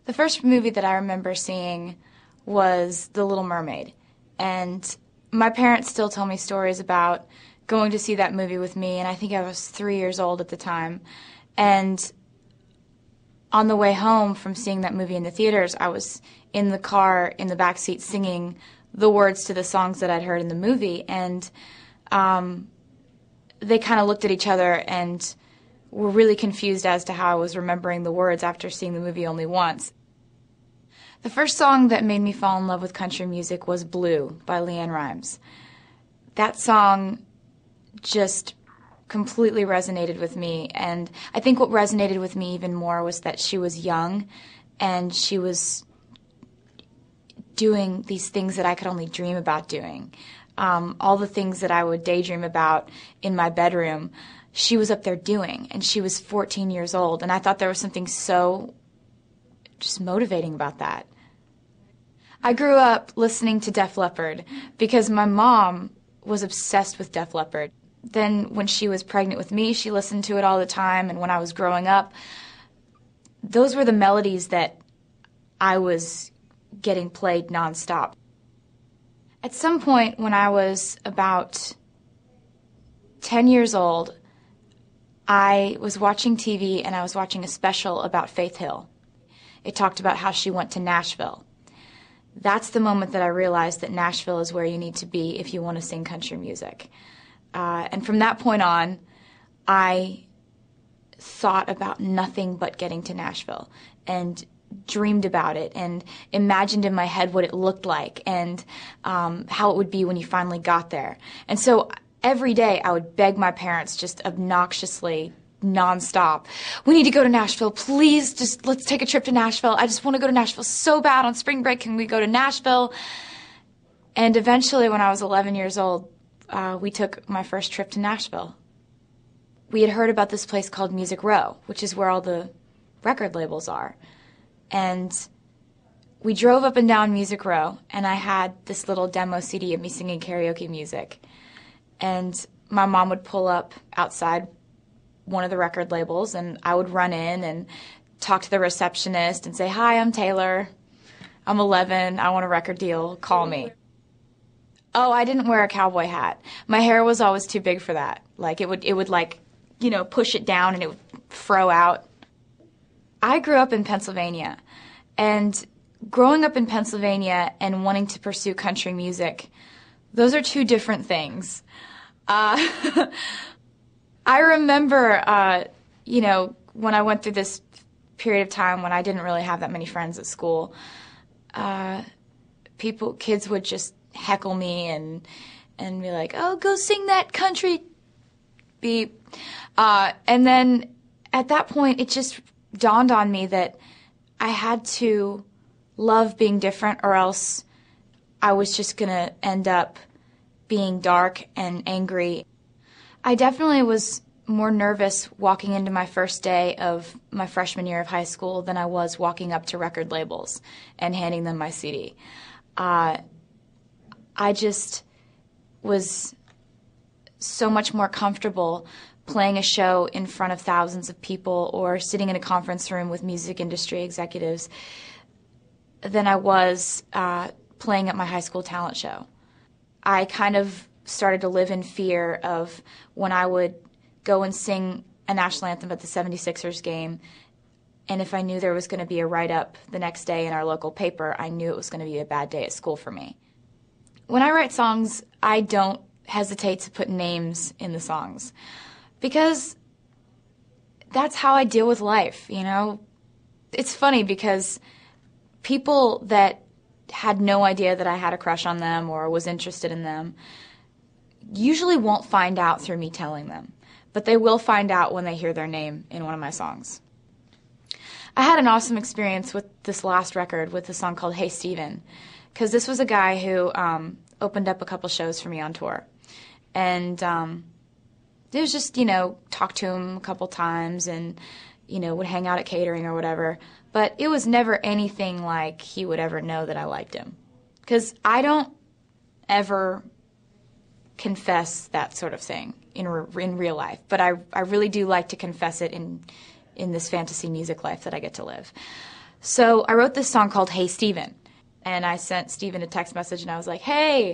The first movie that I remember seeing was The Little Mermaid, and my parents still tell me stories about going to see that movie with me, and I think I was 3 years old at the time. And on the way home from seeing that movie in the theaters, I was in the car in the back seat singing the words to the songs that I'd heard in the movie, and they kind of looked at each other and were really confused as to how I was remembering the words after seeing the movie only once. The first song that made me fall in love with country music was Blue by LeAnn Rimes. That song just completely resonated with me, and I think what resonated with me even more was that she was young and she was doing these things that I could only dream about doing. All the things that I would daydream about in my bedroom, she was up there doing, and she was 14 years old, and I thought there was something so just motivating about that. I grew up listening to Def Leppard because my mom was obsessed with Def Leppard. Then when she was pregnant with me, she listened to it all the time, and when I was growing up, those were the melodies that I was getting played nonstop. At some point when I was about 10 years old, I was watching TV and I was watching a special about Faith Hill. It talked about how she went to Nashville. That's the moment that I realized that Nashville is where you need to be if you want to sing country music. And from that point on, I thought about nothing but getting to Nashville and dreamed about it and imagined in my head what it looked like and how it would be when you finally got there. And so every day I would beg my parents just obnoxiously, nonstop, we need to go to Nashville. Please, just let's take a trip to Nashville. I just want to go to Nashville so bad on spring break. Can we go to Nashville? And eventually, when I was 11 years old, we took my first trip to Nashville. We had heard about this place called Music Row, which is where all the record labels are. And we drove up and down Music Row, and I had this little demo CD of me singing karaoke music. And my mom would pull up outside one of the record labels, and I would run in and talk to the receptionist and say, "Hi, I'm Taylor. I'm 11. I want a record deal. Call me." Oh, I didn't wear a cowboy hat. My hair was always too big for that. Like, it would like, you know, push it down and it would fro out. I grew up in Pennsylvania, and growing up in Pennsylvania and wanting to pursue country music, those are two different things. I remember, you know, when I went through this period of time when I didn't really have that many friends at school, kids would just heckle me and be like, "Oh, go sing that country beep." And then at that point, it just dawned on me that I had to love being different, or else I was just going to end up being dark and angry. I definitely was more nervous walking into my first day of my freshman year of high school than I was walking up to record labels and handing them my CD. I just was so much more comfortable playing a show in front of thousands of people or sitting in a conference room with music industry executives than I was playing at my high school talent show. I kind of started to live in fear of when I would go and sing a national anthem at the 76ers game, and if I knew there was going to be a write-up the next day in our local paper, I knew it was going to be a bad day at school for me. When I write songs, I don't hesitate to put names in the songs, because that's how I deal with life, you know? It's funny because people that had no idea that I had a crush on them or was interested in them usually won't find out through me telling them, but they will find out when they hear their name in one of my songs. I had an awesome experience with this last record with a song called Hey Stephen, because this was a guy who opened up a couple shows for me on tour. And it was just, you know, talk to him a couple times and, you know, would hang out at catering or whatever. But it was never anything like he would ever know that I liked him. Because I don't ever confess that sort of thing in real life. But I really do like to confess it in this fantasy music life that I get to live. So I wrote this song called Hey Steven, and I sent Steven a text message and I was like, hey,